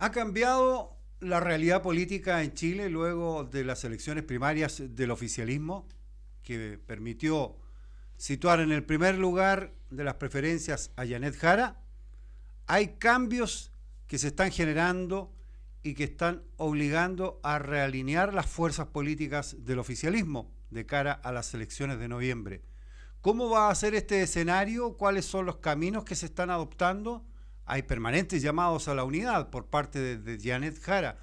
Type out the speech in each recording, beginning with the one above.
¿Ha cambiado la realidad política en Chile luego de las elecciones primarias del oficialismo, que permitió situar en el primer lugar de las preferencias a Janet Jara? Hay cambios que se están generando y que están obligando a realinear las fuerzas políticas del oficialismo de cara a las elecciones de noviembre. ¿Cómo va a ser este escenario? ¿Cuáles son los caminos que se están adoptando? Hay permanentes llamados a la unidad por parte de Janet Jara,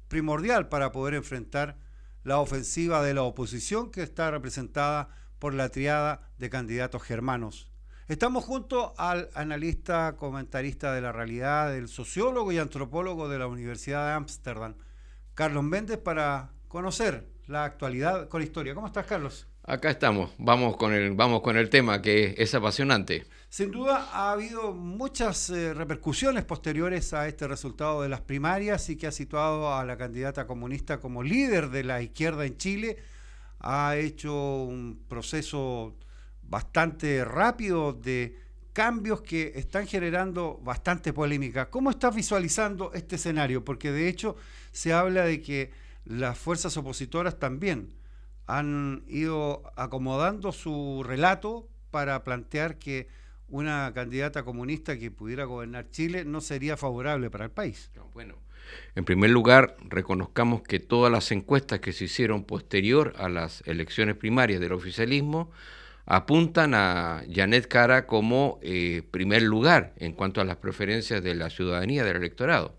primordial para poder enfrentar la ofensiva de la oposición que está representada por la triada de candidatos germanos. Estamos junto al analista, comentarista de la realidad, el sociólogo y antropólogo de la Universidad de Ámsterdam, Carlos Méndez, para conocer la actualidad con historia. ¿Cómo estás, Carlos? Acá estamos, vamos con el tema que es apasionante. Sin duda ha habido muchas repercusiones posteriores a este resultado de las primarias y que ha situado a la candidata comunista como líder de la izquierda en Chile. Ha hecho un proceso bastante rápido de cambios que están generando bastante polémica. ¿Cómo estás visualizando este escenario? Porque de hecho se habla de que las fuerzas opositoras también han ido acomodando su relato para plantear que una candidata comunista que pudiera gobernar Chile no sería favorable para el país. Bueno, en primer lugar, reconozcamos que todas las encuestas que se hicieron posterior a las elecciones primarias del oficialismo apuntan a Janet Jara como primer lugar en cuanto a las preferencias de la ciudadanía, del electorado.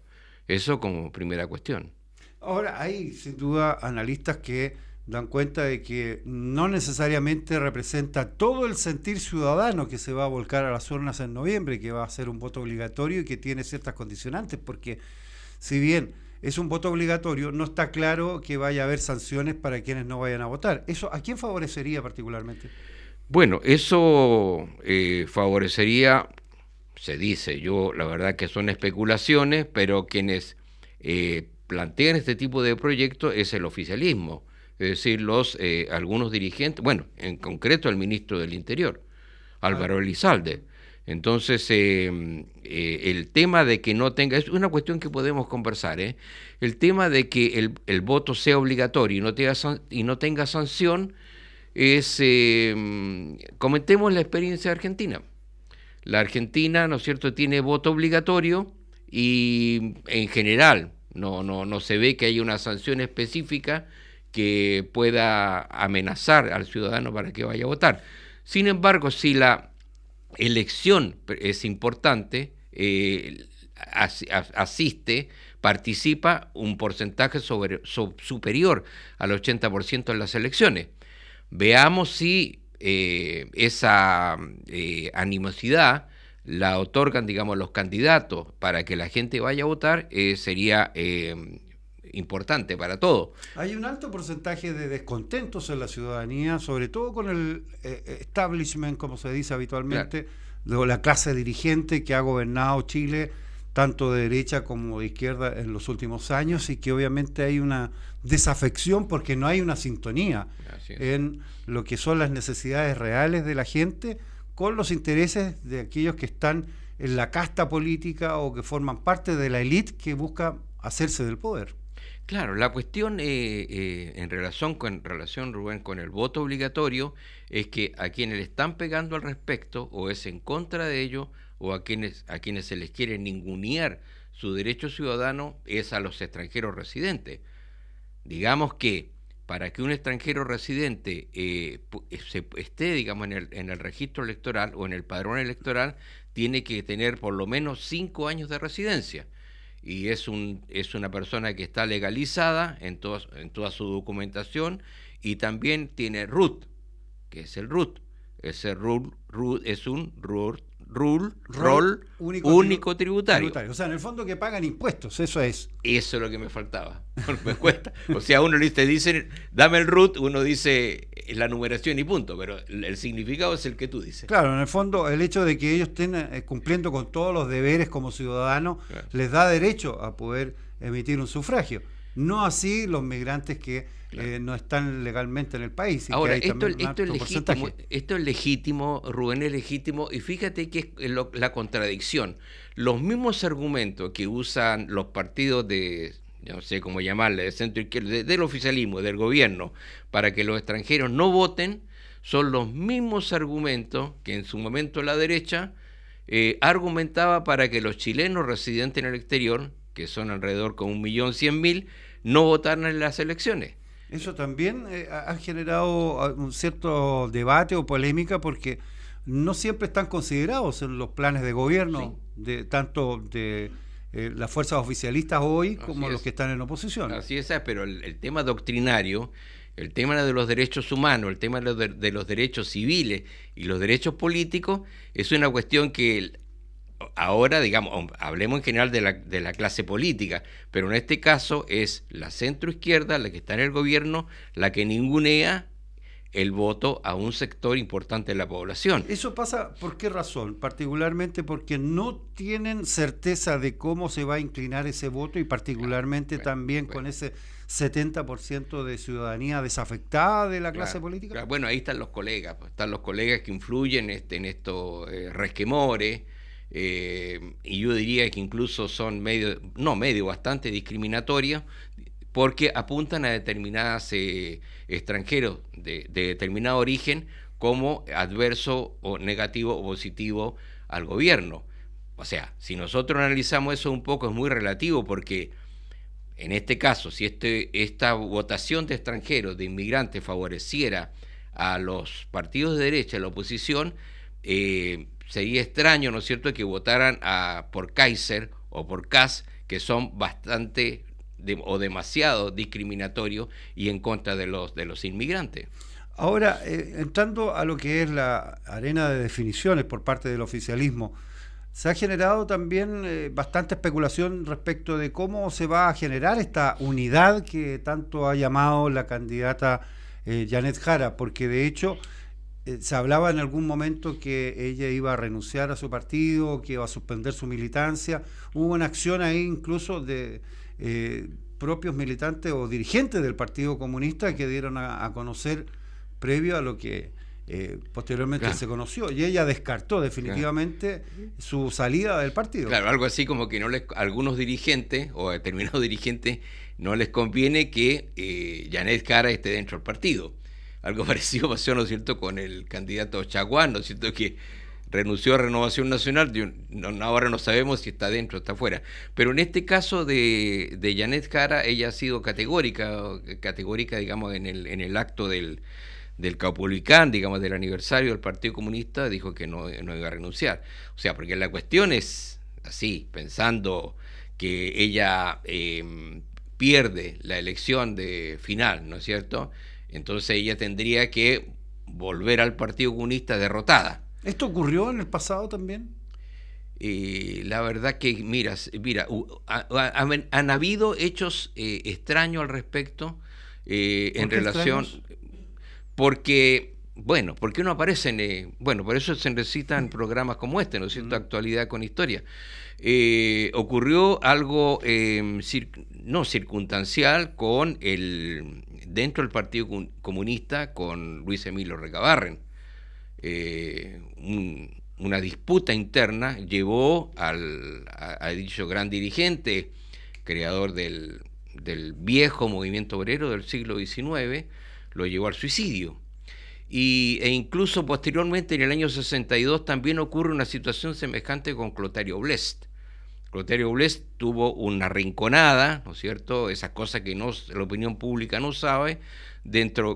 Eso como primera cuestión. Ahora, hay sin duda analistas que dan cuenta de que no necesariamente representa todo el sentir ciudadano que se va a volcar a las urnas en noviembre, que va a ser un voto obligatorio y que tiene ciertas condicionantes, porque si bien es un voto obligatorio, no está claro que vaya a haber sanciones para quienes no vayan a votar. ¿Eso a quién favorecería particularmente? Bueno, eso favorecería, se dice, yo la verdad que son especulaciones, pero quienes plantean este tipo de proyectos es el oficialismo. Es decir, algunos dirigentes, bueno, en concreto el ministro del Interior, Álvaro Elizalde. Entonces, el tema de que no tenga, es una cuestión que podemos conversar, el tema de que el voto sea obligatorio y no tenga sanción es, comentemos la experiencia argentina. La Argentina, ¿no es cierto?, tiene voto obligatorio y en general no se ve que haya una sanción específica que pueda amenazar al ciudadano para que vaya a votar. Sin embargo, si la elección es importante, participa un porcentaje superior al 80% en las elecciones. Veamos si esa animosidad la otorgan, digamos, los candidatos para que la gente vaya a votar, sería importante para todo. Hay un alto porcentaje de descontentos en la ciudadanía, sobre todo con el establishment, como se dice habitualmente, claro, de la clase dirigente que ha gobernado Chile, tanto de derecha como de izquierda en los últimos años, y que obviamente hay una desafección porque no hay una sintonía en lo que son las necesidades reales de la gente con los intereses de aquellos que están en la casta política o que forman parte de la élite que busca hacerse del poder. Claro, la cuestión en relación, Rubén, con el voto obligatorio es que a quienes le están pegando al respecto o es en contra de ello o a quienes se les quiere ningunear su derecho ciudadano es a los extranjeros residentes. Digamos que para que un extranjero residente esté, digamos, en el registro electoral o en el padrón electoral, tiene que tener por lo menos 5 años de residencia. Y es una persona que está legalizada en toda su documentación y también tiene RUT, que es el RUT. Ese RUT es un rol único tributario. O sea, en el fondo que pagan impuestos, eso es. Eso es lo que me faltaba. Me cuesta. O sea, uno le dice, dame el RUT, uno dice la numeración y punto, pero el significado es el que tú dices. Claro, en el fondo el hecho de que ellos estén cumpliendo con todos los deberes como ciudadanos, claro, les da derecho a poder emitir un sufragio. No así los migrantes que no están legalmente en el país. Ahora, que hay esto es legítimo, Rubén, es legítimo, y fíjate que es la contradicción. Los mismos argumentos que usan los partidos de, no sé cómo llamarle, de centro izquierda, del oficialismo, del gobierno, para que los extranjeros no voten, son los mismos argumentos que en su momento la derecha argumentaba para que los chilenos residentes en el exterior, que son alrededor con 1.100.000, no votaran en las elecciones. Eso también ha generado un cierto debate o polémica porque no siempre están considerados en los planes de gobierno, de tanto de las fuerzas oficialistas hoy como los que están en oposición. Así es, pero el tema doctrinario, el tema de los derechos humanos, el tema de los derechos civiles y los derechos políticos es una cuestión que ahora, digamos, hablemos en general de la clase política, pero en este caso es la centroizquierda, la que está en el gobierno, la que ningunea el voto a un sector importante de la población. ¿Eso pasa por qué razón? Particularmente porque no tienen certeza de cómo se va a inclinar ese voto y particularmente también con ese 70% de ciudadanía desafectada de la clase política. Claro. Bueno, ahí están los colegas que influyen en estos resquemores. Y yo diría que incluso son bastante discriminatorios, porque apuntan a determinados extranjeros de determinado origen como adverso o negativo o positivo al gobierno. O sea, si nosotros analizamos eso un poco, es muy relativo, porque en este caso, si esta votación de extranjeros, de inmigrantes, favoreciera a los partidos de derecha, a la oposición, sería extraño, ¿no es cierto?, que votaran por Kaiser o por Kass, que son bastante o demasiado discriminatorios y en contra de los inmigrantes. Ahora, entrando a lo que es la arena de definiciones por parte del oficialismo, se ha generado también bastante especulación respecto de cómo se va a generar esta unidad que tanto ha llamado la candidata Janet Jara, porque de hecho se hablaba en algún momento que ella iba a renunciar a su partido, que iba a suspender su militancia. Hubo una acción ahí incluso de propios militantes o dirigentes del Partido Comunista que dieron a conocer previo a lo que posteriormente se conoció, y ella descartó definitivamente su salida del partido. Claro, algo así como que algunos dirigentes o determinados dirigentes no les conviene que Janet Jara esté dentro del partido. Algo parecido pasó, ¿no es cierto?, con el candidato Chaguán, ¿no es cierto?, que renunció a Renovación Nacional. Ahora no sabemos si está dentro o está fuera. Pero en este caso de Janet Jara, ella ha sido categórica, digamos, en el acto del Caupolicán, digamos, del aniversario del Partido Comunista, dijo que no iba a renunciar. O sea, porque la cuestión es así, pensando que ella pierde la elección final, ¿no es cierto?, entonces ella tendría que volver al Partido Comunista derrotada. ¿Esto ocurrió en el pasado también? La verdad que, mira, han habido hechos extraños al respecto en relación... Extraños? Porque uno aparece por eso se necesitan programas como este, ¿no es cierto?, Actualidad con Historia. Ocurrió algo no circunstancial dentro del Partido Comunista con Luis Emilio Recabarren. Una disputa interna llevó a dicho gran dirigente, creador del viejo movimiento obrero del siglo XIX, lo llevó al suicidio. E incluso posteriormente, en el año 62, también ocurre una situación semejante con Clotario Blest. Clotario Blest tuvo una rinconada, ¿no es cierto?, esas cosas que la opinión pública no sabe,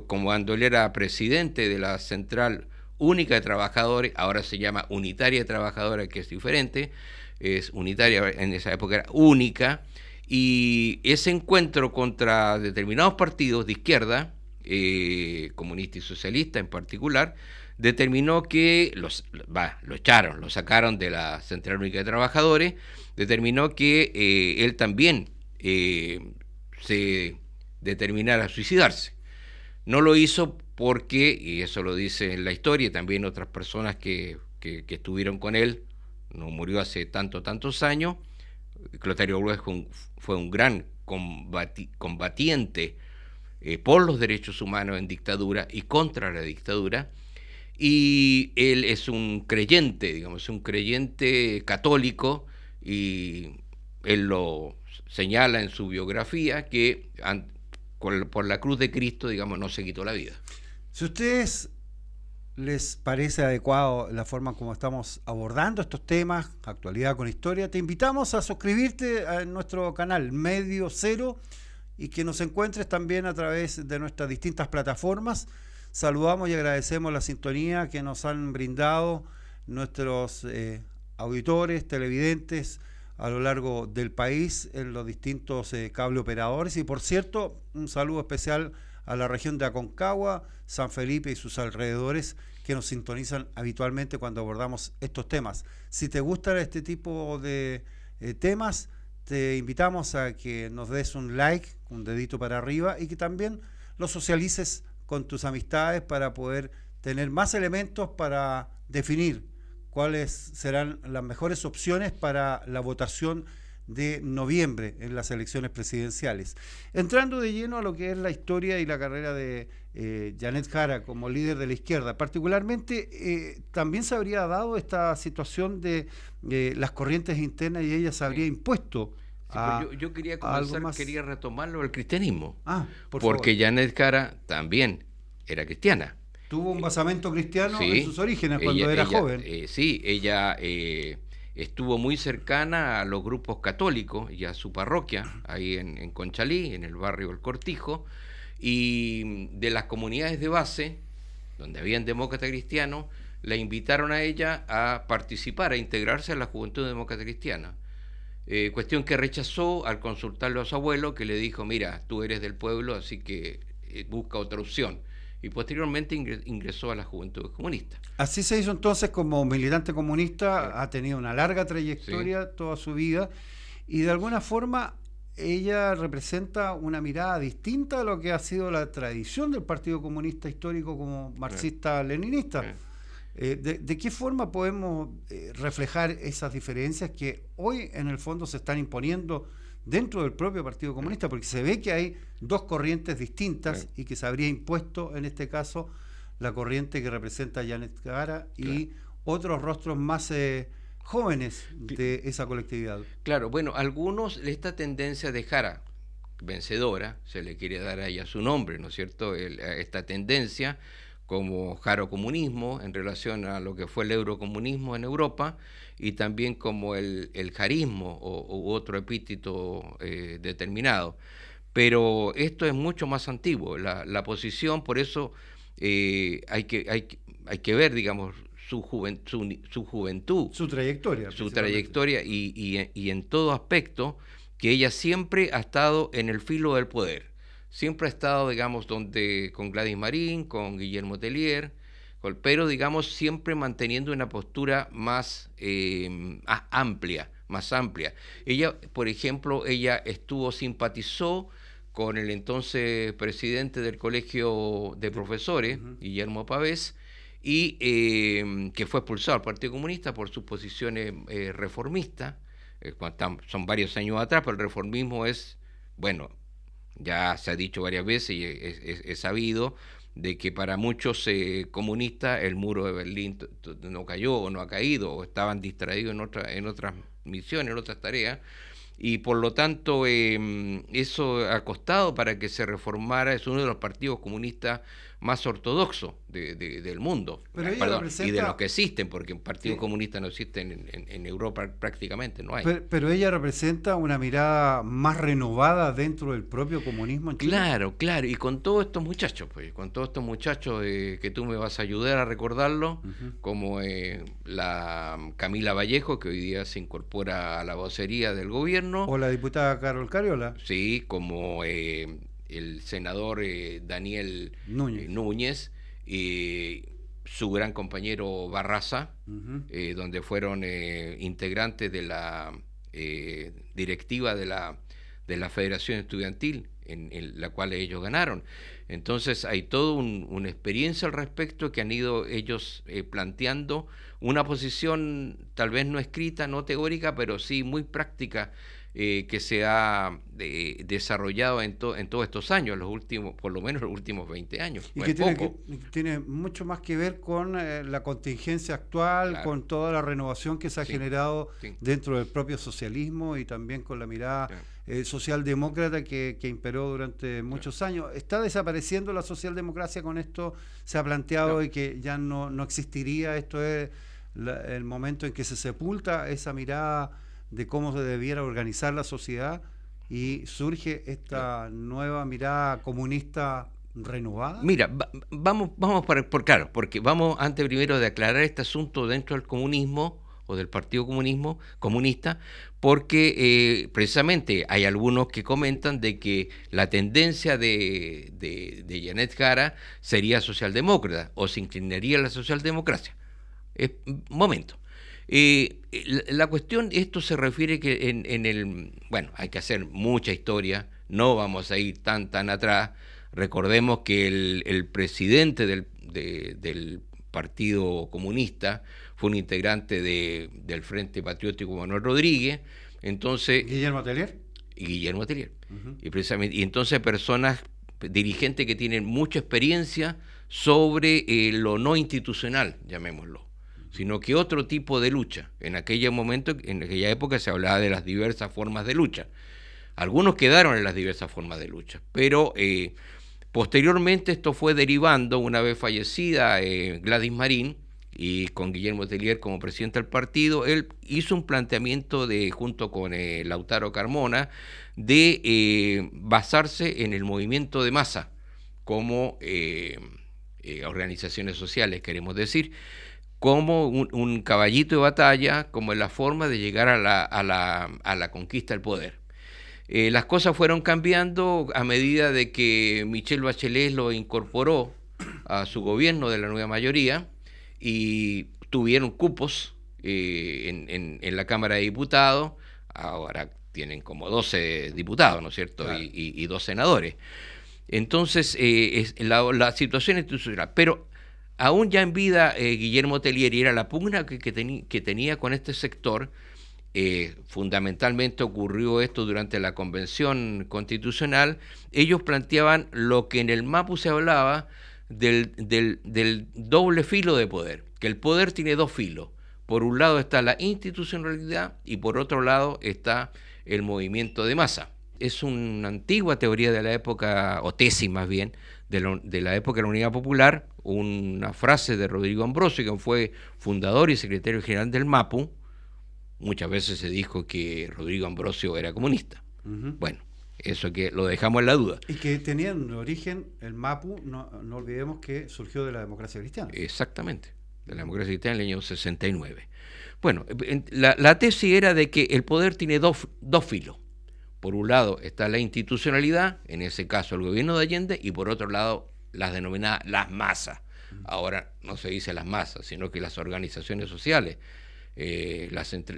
como cuando él era presidente de la Central Única de Trabajadores, ahora se llama Unitaria de Trabajadores, que es diferente, es unitaria, en esa época era única, y ese encuentro contra determinados partidos de izquierda, comunista y socialista en particular, determinó que lo echaron, lo sacaron de la Central Única de Trabajadores, determinó que él también se determinara a suicidarse. No lo hizo porque, y eso lo dice en la historia, y también otras personas que estuvieron con él, no murió hace tantos años. Clotario Blest fue un gran combatiente por los derechos humanos en dictadura y contra la dictadura, y él es un creyente, digamos, un creyente católico, y él lo señala en su biografía que por la cruz de Cristo, digamos, no se quitó la vida. Si a ustedes les parece adecuado la forma como estamos abordando estos temas, actualidad con historia, te invitamos a suscribirte a nuestro canal Medio Cero y que nos encuentres también a través de nuestras distintas plataformas. Saludamos y agradecemos la sintonía que nos han brindado nuestros auditores, televidentes a lo largo del país en los distintos cable operadores. Y por cierto, un saludo especial a la región de Aconcagua, San Felipe y sus alrededores, que nos sintonizan habitualmente cuando abordamos estos temas. Si te gustan este tipo de temas, te invitamos a que nos des un like, un dedito para arriba, y que también lo socialices con tus amistades para poder tener más elementos para definir cuáles serán las mejores opciones para la votación de noviembre en las elecciones presidenciales. Entrando de lleno a lo que es la historia y la carrera de Janet Jara como líder de la izquierda, particularmente también se habría dado esta situación de las corrientes internas y ella se habría impuesto yo quería comenzar, quería retomarlo al cristianismo, favor. Porque Janet Jara también era cristiana. Tuvo un basamento cristiano en sus orígenes cuando era joven. Sí, ella estuvo muy cercana a los grupos católicos y a su parroquia, ahí en Conchalí, en el barrio El Cortijo, y de las comunidades de base, donde habían demócratas cristianos, la invitaron a ella a participar, a integrarse a la Juventud Demócrata Cristiana. Cuestión que rechazó al consultarlo a su abuelo, que le dijo, mira, tú eres del pueblo, así que busca otra opción. Y posteriormente ingresó a la Juventud Comunista. Así se hizo entonces como militante comunista, ha tenido una larga trayectoria toda su vida, y de alguna forma ella representa una mirada distinta a lo que ha sido la tradición del Partido Comunista histórico como marxista-leninista. ¿De qué forma podemos reflejar esas diferencias que hoy en el fondo se están imponiendo dentro del propio Partido Comunista? Porque se ve que hay dos corrientes distintas y que se habría impuesto en este caso la corriente que representa a Janet Jara y otros rostros más jóvenes de esa colectividad. Claro, bueno, algunos, esta tendencia de Jara vencedora, se le quiere dar a ella su nombre, ¿no es cierto? Esta tendencia como jarocomunismo en relación a lo que fue el eurocomunismo en Europa, y también como el jarismo u otro epíteto determinado. Pero esto es mucho más antiguo, la posición, por eso hay que ver, digamos, su juventud, su trayectoria y en todo aspecto, que ella siempre ha estado en el filo del poder. Siempre ha estado, digamos, con Gladys Marín, con Guillermo Tellier, pero, digamos, siempre manteniendo una postura más amplia. Ella, por ejemplo, simpatizó con el entonces presidente del Colegio de Profesores, Guillermo Pavés, y que fue expulsado al Partido Comunista por sus posiciones reformistas. Son varios años atrás, pero el reformismo es, bueno, ya se ha dicho varias veces y es sabido de que para muchos comunistas el muro de Berlín no cayó o no ha caído, o estaban distraídos en otras misiones, en otras tareas, y por lo tanto eso ha costado para que se reformara. Es uno de los partidos comunistas más ortodoxos del mundo, y de los que existen, porque un partido comunista no existe en Europa, prácticamente no hay. Pero ella representa una mirada más renovada dentro del propio comunismo en Chile. Claro, y con todos estos muchachos, que tú me vas a ayudar a recordarlo, como la Camila Vallejo, que hoy día se incorpora a la vocería del gobierno. O la diputada Carol Cariola. Sí, como el senador Daniel Núñez, su gran compañero Barraza, donde fueron integrantes de la directiva de la Federación Estudiantil, en la cual ellos ganaron. Entonces hay toda una experiencia al respecto, que han ido ellos planteando una posición tal vez no escrita, no teórica, pero sí muy práctica que se ha desarrollado en todos estos años, por lo menos los últimos 20 años. Y que tiene mucho más que ver con la contingencia actual, Claro. con toda la renovación que se ha Sí, generado sí. dentro del propio socialismo y también con la mirada socialdemócrata que imperó durante muchos años. ¿Está desapareciendo la socialdemocracia con esto? ¿Se ha planteado y que ya no existiría? ¿Esto es el momento en que se sepulta esa mirada de cómo se debiera organizar la sociedad y surge esta nueva mirada comunista renovada? Mira, vamos claro, porque vamos antes primero de aclarar este asunto dentro del comunismo o del Partido Comunista, porque precisamente hay algunos que comentan de que la tendencia de Janet Jara sería socialdemócrata o se inclinaría a la socialdemocracia. Momento. La cuestión, esto se refiere que bueno, hay que hacer mucha historia, no vamos a ir tan atrás. Recordemos que el presidente del Partido Comunista fue un integrante del Frente Patriótico Manuel Rodríguez, entonces Guillermo Tellier. Y Guillermo Tellier. Uh-huh. Y entonces personas, dirigentes que tienen mucha experiencia sobre lo no institucional, llamémoslo, sino que otro tipo de lucha. En aquella época se hablaba de las diversas formas de lucha. Algunos quedaron en las diversas formas de lucha, pero posteriormente esto fue derivando, una vez fallecida Gladys Marín, y con Guillermo Tellier como presidente del partido, él hizo un planteamiento junto con Lautaro Carmona de basarse en el movimiento de masa como organizaciones sociales, queremos decir, como un caballito de batalla, como la forma de llegar a la conquista del poder. Las cosas fueron cambiando a medida de que Michelle Bachelet lo incorporó a su gobierno de la nueva mayoría y tuvieron cupos en la Cámara de Diputados. Ahora tienen como 12 diputados, ¿no es cierto? Claro. Y 2 senadores. Entonces, la situación institucional. Pero aún ya en vida, Guillermo Tellier, y era la pugna que tenía con este sector. Fundamentalmente ocurrió esto durante la Convención Constitucional. Ellos planteaban lo que en el MAPU se hablaba del doble filo de poder, que el poder tiene 2 filos. Por un lado está la institucionalidad y por otro lado está el movimiento de masa. Es una antigua teoría de la época, o tesis más bien, de la época de la Unidad Popular, una frase de Rodrigo Ambrosio, que fue fundador y secretario general del MAPU. Muchas veces se dijo que Rodrigo Ambrosio era comunista. Uh-huh. Bueno, eso que lo dejamos en la duda. Y que tenía un origen, el MAPU, no olvidemos que surgió de la democracia cristiana. Exactamente, de la democracia cristiana en el año 69. Bueno, la tesis era de que el poder tiene dos filos. Por un lado está la institucionalidad, en ese caso el gobierno de Allende, y por otro lado las denominadas las masas. Ahora no se dice las masas, sino que las organizaciones sociales.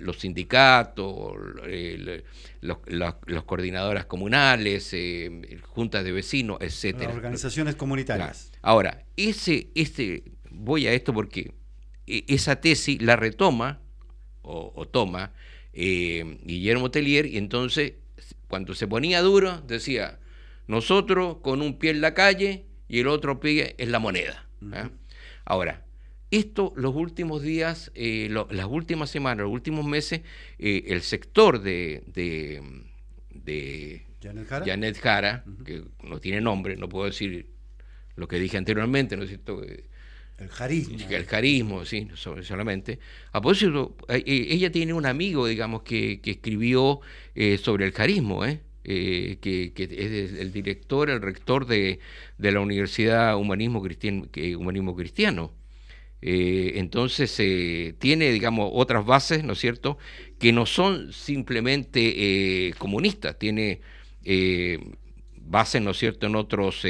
Los sindicatos, las coordinadoras comunales, juntas de vecinos, etcétera. Las organizaciones comunitarias. Claro. Ahora, voy a esto porque esa tesis la retoma o toma Guillermo Tellier, y entonces cuando se ponía duro decía: nosotros con un pie en la calle y el otro pie en la moneda. Uh-huh. Ahora, esto, los últimos días, las últimas semanas, los últimos meses, el sector de Janet Jara, uh-huh, que no tiene nombre, no puedo decir lo que dije anteriormente, ¿no es cierto? El jarismo. El jarismo, sí, solamente. A propósito, ella tiene un amigo, digamos, que escribió sobre el jarismo, que es el director, el rector de la Universidad Humanismo Cristiano. Entonces tiene, digamos, otras bases, ¿no es cierto?, que no son simplemente comunistas, tiene bases, ¿no es cierto?, en otros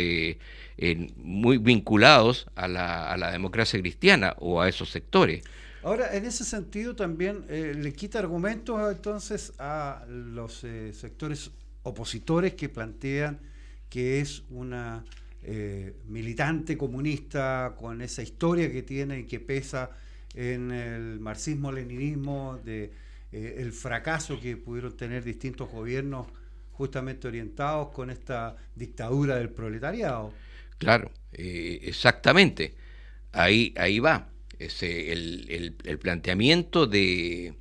muy vinculados a la democracia cristiana o a esos sectores. Ahora, en ese sentido también le quita argumentos entonces a los sectores opositores que plantean que es una militante comunista con esa historia que tiene y que pesa en el marxismo-leninismo de el fracaso que pudieron tener distintos gobiernos justamente orientados con esta dictadura del proletariado. Claro, exactamente. Ahí va. El planteamiento de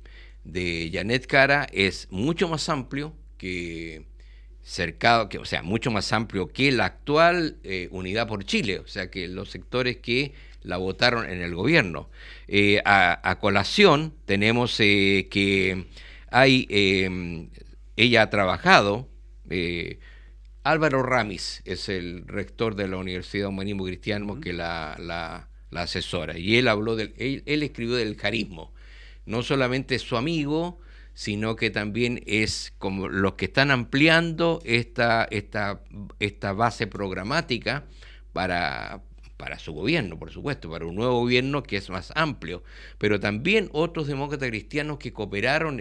Janet Jara es mucho más amplio o sea, mucho más amplio que la actual Unidad por Chile, o sea, que los sectores que la votaron en el gobierno. A colación tenemos que ella ha trabajado, Álvaro Ramis es el rector de la Universidad Humanismo Cristiano que la asesora, y él escribió del carismo. No solamente es su amigo, sino que también es como los que están ampliando esta base programática para su gobierno, por supuesto, para un nuevo gobierno que es más amplio, pero también otros demócratas cristianos que cooperaron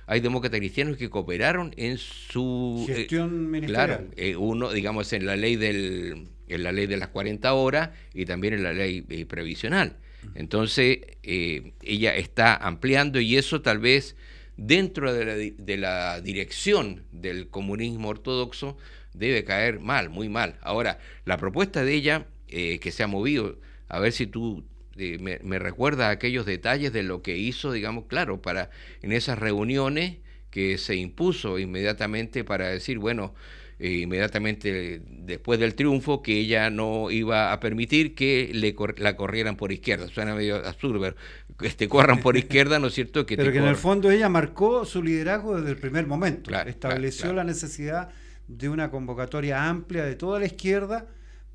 hay demócratas cristianos que cooperaron en su gestión ministerial. Claro, uno, digamos, en la ley de las 40 horas y también en la ley previsional. Entonces, ella está ampliando, y eso tal vez dentro de la dirección del comunismo ortodoxo debe caer mal, muy mal. Ahora, la propuesta de ella, que se ha movido, a ver si tú me recuerdas aquellos detalles de lo que hizo, digamos, claro, en esas reuniones que se impuso inmediatamente para decir, bueno, inmediatamente después del triunfo, que ella no iba a permitir que la corrieran por izquierda. Suena medio absurdo, pero corran por izquierda, ¿no es cierto? Pero que en el fondo ella marcó su liderazgo desde el primer momento. Claro, estableció la necesidad de una convocatoria amplia de toda la izquierda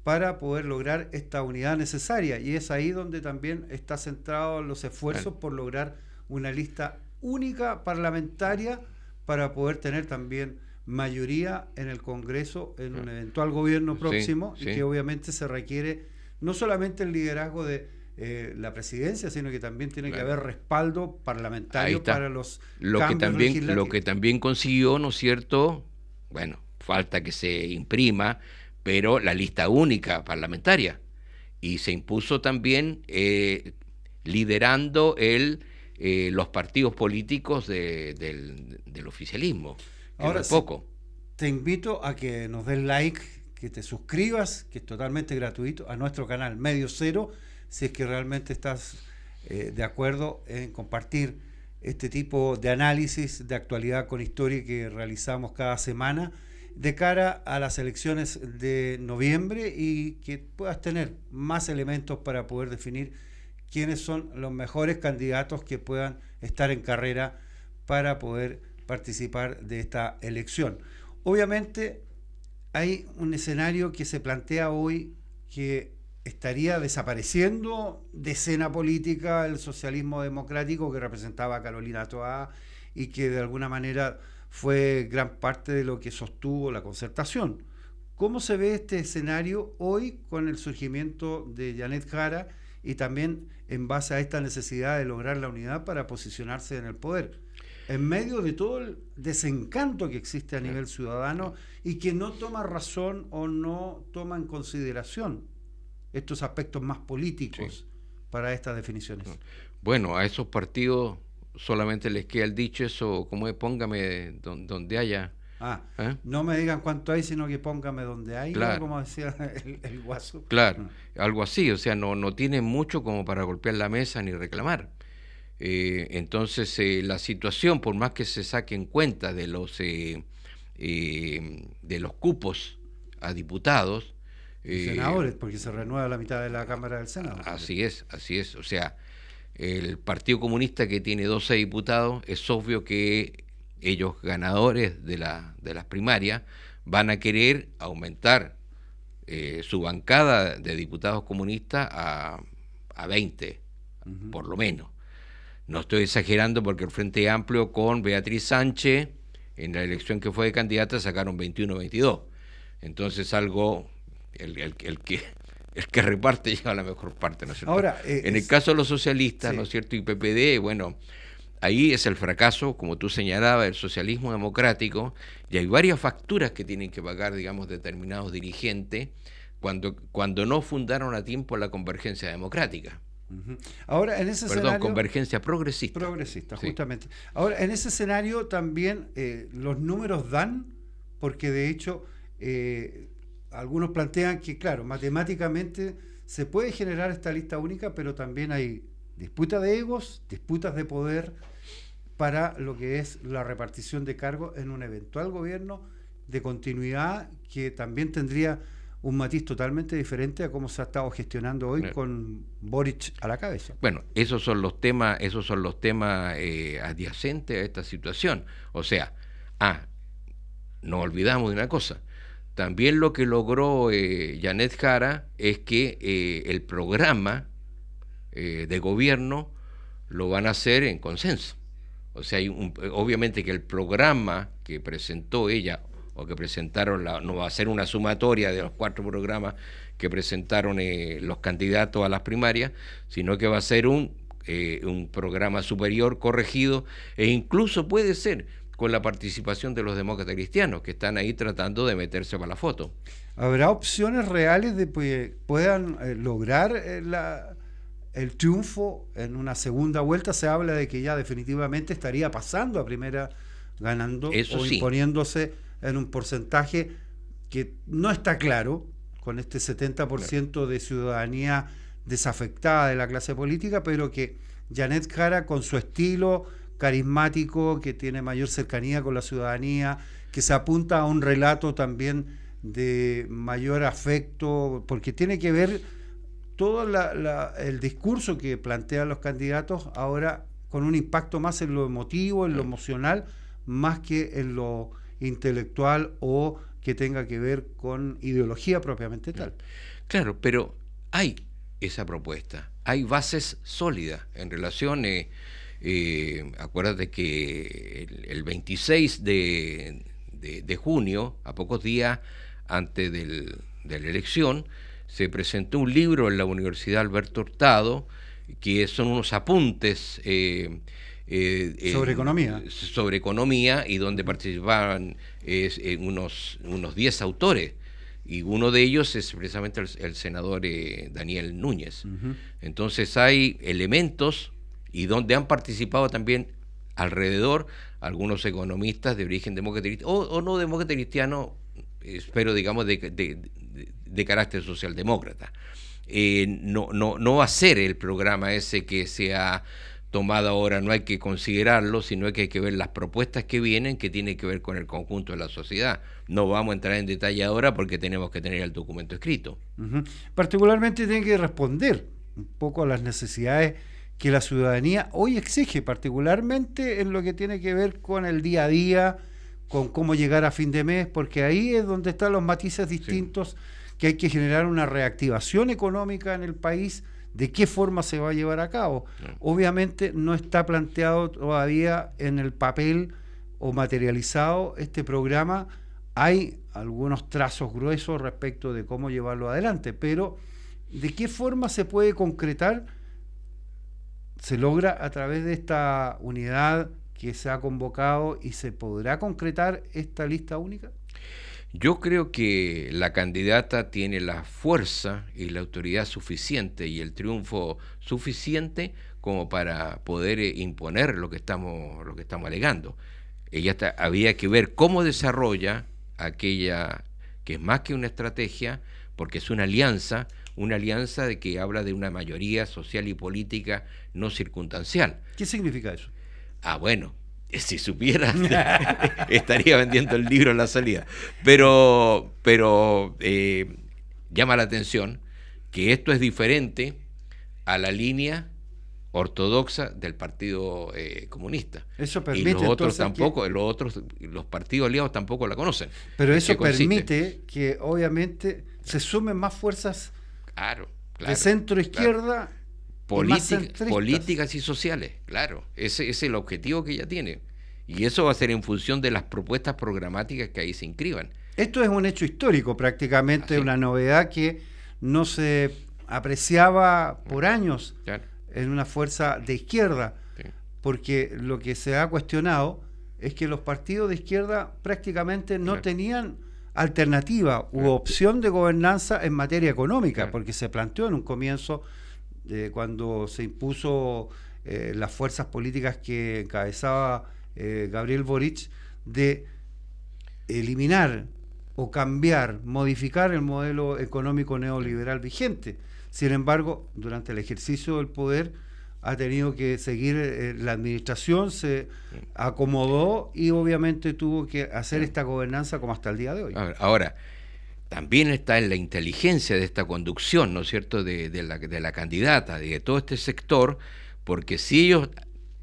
para poder lograr esta unidad necesaria, y es ahí donde también está centrado los esfuerzos por lograr una lista única parlamentaria para poder tener también mayoría en el Congreso en un eventual gobierno próximo, y que obviamente se requiere no solamente el liderazgo de la presidencia, sino que también tiene que haber respaldo parlamentario para los cambios legislativos. Lo que también consiguió, ¿no es cierto? Bueno, falta que se imprima, pero la lista única parlamentaria, y se impuso también liderando los partidos políticos del oficialismo. Ahora poco. Te invito a que nos des like, que te suscribas, que es totalmente gratuito, a nuestro canal Medio Cero, si es que realmente estás de acuerdo en compartir este tipo de análisis de actualidad con historia que realizamos cada semana de cara a las elecciones de noviembre, y que puedas tener más elementos para poder definir quiénes son los mejores candidatos que puedan estar en carrera para poder participar de esta elección. Obviamente hay un escenario que se plantea hoy que estaría desapareciendo de escena política el socialismo democrático que representaba a Carolina Toá, y que de alguna manera fue gran parte de lo que sostuvo la Concertación. ¿Cómo se ve este escenario hoy con el surgimiento de Janet Jara, y también en base a esta necesidad de lograr la unidad para posicionarse en el poder, en medio de todo el desencanto que existe a nivel ciudadano y que no toma razón o no toma en consideración estos aspectos más políticos para estas definiciones? Bueno, a esos partidos solamente les queda el dicho eso, como es, póngame donde haya. No me digan cuánto hay, sino que póngame donde hay, claro, como decía el Guaso. Claro, algo así, o sea, no tiene mucho como para golpear la mesa ni reclamar. Entonces, la situación, por más que se saquen cuenta de los cupos a diputados, senadores, porque se renueva la mitad de la Cámara del Senado. Así es. O sea, el Partido Comunista, que tiene 12 diputados, es obvio que ellos, ganadores de las primarias, van a querer aumentar su bancada de diputados comunistas a 20, por lo menos. No estoy exagerando, porque el Frente Amplio con Beatriz Sánchez, en la elección que fue de candidata, sacaron 21-22. Entonces algo, el que reparte lleva la mejor parte, ¿no es cierto? Ahora, en el caso de los socialistas, ¿no es cierto? Y PPD, bueno, ahí es el fracaso, como tú señalabas, del socialismo democrático, y hay varias facturas que tienen que pagar, digamos, determinados dirigentes cuando no fundaron a tiempo la Convergencia Democrática. Uh-huh. Ahora, en ese Perdón, escenario... convergencia progresista. Progresista, Sí. justamente. Ahora, en ese escenario también los números dan, porque de hecho algunos plantean que, claro, matemáticamente se puede generar esta lista única, pero también hay disputa de egos, disputas de poder para lo que es la repartición de cargos en un eventual gobierno de continuidad que también tendría un matiz totalmente diferente a cómo se ha estado gestionando hoy con Boric a la cabeza. Bueno, esos son los temas adyacentes a esta situación. O sea, no olvidamos de una cosa. También lo que logró Janet Jara es que el programa de gobierno lo van a hacer en consenso. O sea, obviamente que el programa que presentó ella o que presentaron, no va a ser una sumatoria de los 4 programas que presentaron los candidatos a las primarias, sino que va a ser un programa superior, corregido, e incluso puede ser con la participación de los demócratas cristianos, que están ahí tratando de meterse para la foto. ¿Habrá opciones reales de que puedan lograr el triunfo en una segunda vuelta? Se habla de que ya definitivamente estaría pasando a primera, ganando o imponiéndose en un porcentaje que no está claro, con este 70% de ciudadanía desafectada de la clase política, pero que Janet Jara, con su estilo carismático, que tiene mayor cercanía con la ciudadanía, que se apunta a un relato también de mayor afecto, porque tiene que ver todo el discurso que plantean los candidatos ahora con un impacto más en lo emotivo, en lo emocional, más que en lo intelectual o que tenga que ver con ideología propiamente tal. Claro, pero hay esa propuesta, hay bases sólidas en relación, acuérdate que el 26 de junio, a pocos días antes de la elección, se presentó un libro en la Universidad Alberto Hurtado, que son unos apuntes sobre economía y donde participaban unos 10 autores, y uno de ellos es precisamente el senador Daniel Núñez. Uh-huh. Entonces hay elementos y donde han participado también alrededor algunos economistas de origen demócrata o no demócrata cristiano, pero digamos de carácter socialdemócrata. No va a ser el programa ese que se ha tomado ahora, no hay que considerarlo, sino que hay que ver las propuestas que vienen, que tienen que ver con el conjunto de la sociedad. No vamos a entrar en detalle ahora porque tenemos que tener el documento escrito. Uh-huh. Particularmente tiene que responder un poco a las necesidades que la ciudadanía hoy exige, particularmente en lo que tiene que ver con el día a día, con cómo llegar a fin de mes, porque ahí es donde están los matices distintos, sí, que hay que generar una reactivación económica en el país. ¿De qué forma se va a llevar a cabo? Obviamente no está planteado todavía en el papel o materializado este programa. Hay algunos trazos gruesos respecto de cómo llevarlo adelante, pero ¿de qué forma se puede concretar? ¿Se logra a través de esta unidad que se ha convocado y se podrá concretar esta lista única? Yo creo que la candidata tiene la fuerza y la autoridad suficiente y el triunfo suficiente como para poder imponer lo que estamos alegando. Había que ver cómo desarrolla aquella que es más que una estrategia, porque es una alianza de que habla de una mayoría social y política no circunstancial. ¿Qué significa eso? Bueno, si supiera, estaría vendiendo el libro en la salida. Pero llama la atención que esto es diferente a la línea ortodoxa del Partido Comunista. Eso permite, y los otros tampoco, los partidos aliados tampoco la conocen. Pero eso permite que obviamente se sumen más fuerzas, claro, de centro izquierda, políticas y sociales, claro. Ese es el objetivo que ella tiene. Y eso va a ser en función de las propuestas programáticas que ahí se inscriban. Esto es un hecho histórico, prácticamente una novedad que no se apreciaba por años, claro, en una fuerza de izquierda, sí, porque lo que se ha cuestionado es que los partidos de izquierda prácticamente no, claro, tenían alternativa u opción de gobernanza en materia económica, claro, porque se planteó en un comienzo cuando se impuso las fuerzas políticas que encabezaba Gabriel Boric, de eliminar o cambiar, modificar el modelo económico neoliberal vigente. Sin embargo, durante el ejercicio del poder ha tenido que seguir, la administración se acomodó y obviamente tuvo que hacer esta gobernanza como hasta el día de hoy. Ahora, también está en la inteligencia de esta conducción, ¿no es cierto?, de la candidata, de todo este sector, porque si ellos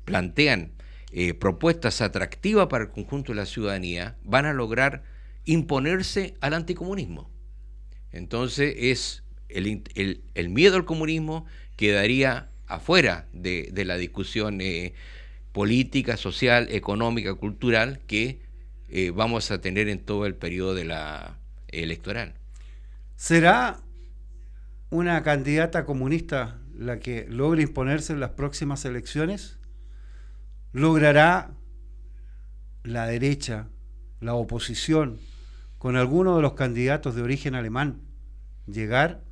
plantean propuestas atractivas para el conjunto de la ciudadanía, van a lograr imponerse al anticomunismo. Entonces es el miedo al comunismo quedaría afuera de la discusión política, social, económica, cultural que vamos a tener en todo el periodo de la electoral. ¿Será una candidata comunista la que logre imponerse en las próximas elecciones? ¿Logrará la derecha, la oposición, con alguno de los candidatos de origen alemán, llegar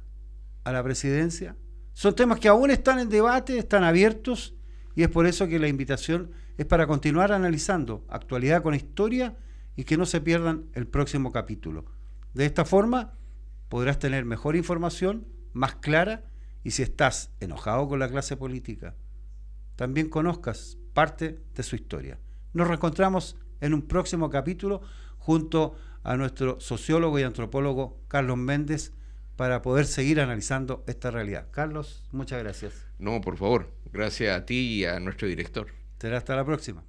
a la presidencia? Son temas que aún están en debate, están abiertos, y es por eso que la invitación es para continuar analizando actualidad con historia y que no se pierdan el próximo capítulo. De esta forma podrás tener mejor información, más clara, y si estás enojado con la clase política, también conozcas parte de su historia. Nos reencontramos en un próximo capítulo junto a nuestro sociólogo y antropólogo Carlos Méndez para poder seguir analizando esta realidad. Carlos, muchas gracias. No, por favor, gracias a ti y a nuestro director. Será hasta la próxima.